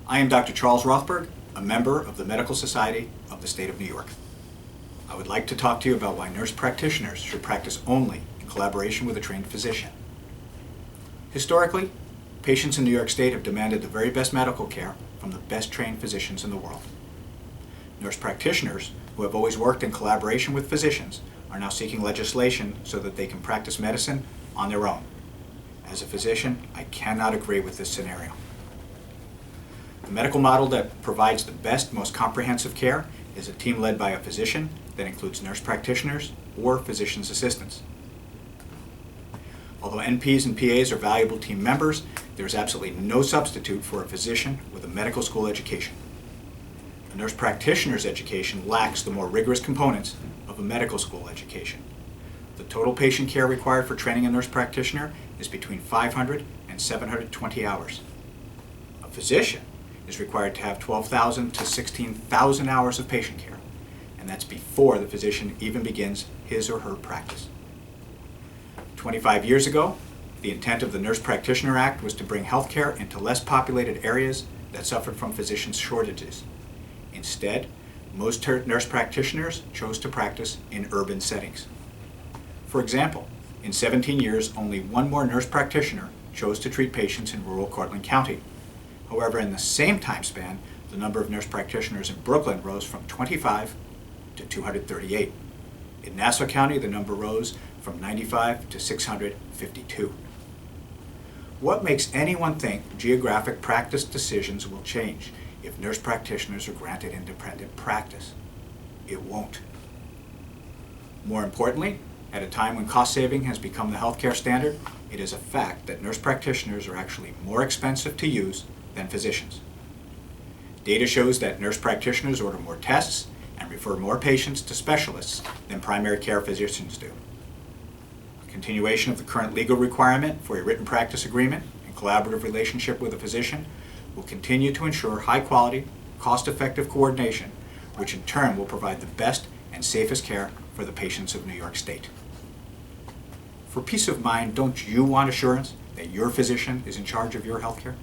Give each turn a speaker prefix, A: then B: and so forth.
A: I am Dr. Charles Rothberg, a member of the Medical Society of the State of New York. I would like to talk to you about why nurse practitioners should practice only in collaboration with a trained physician. Historically, patients in New York State have demanded the very best medical care from the best trained physicians in the world. Nurse practitioners, who have always worked in collaboration with physicians, are now seeking legislation so that they can practice medicine on their own. As a physician, I cannot agree with this scenario. The medical model that provides the best, most comprehensive care is a team led by a physician that includes nurse practitioners or physician's assistants. Although NPs and PAs are valuable team members, there is absolutely no substitute for a physician with a medical school education. A nurse practitioner's education lacks the more rigorous components of a medical school education. The total patient care required for training a nurse practitioner is between 500 and 720 hours. A physician is required to have 12,000 to 16,000 hours of patient care, and that's before the physician even begins his or her practice. 25 years ago, the intent of the Nurse Practitioner Act was to bring healthcare into less populated areas that suffered from physician shortages. Instead, most nurse practitioners chose to practice in urban settings. For example, in 17 years, only one more nurse practitioner chose to treat patients in rural Cortland County. However, in the same time span, the number of nurse practitioners in Brooklyn rose from 25 to 238. In Nassau County, the number rose from 95 to 652. What makes anyone think geographic practice decisions will change if nurse practitioners are granted independent practice? It won't. More importantly, at a time when cost saving has become the healthcare standard, it is a fact that nurse practitioners are actually more expensive to use than physicians. Data shows that nurse practitioners order more tests and refer more patients to specialists than primary care physicians do. A continuation of the current legal requirement for a written practice agreement and collaborative relationship with a physician will continue to ensure high-quality, cost-effective coordination, which in turn will provide the best and safest care for the patients of New York State. For peace of mind, don't you want assurance that your physician is in charge of your health care?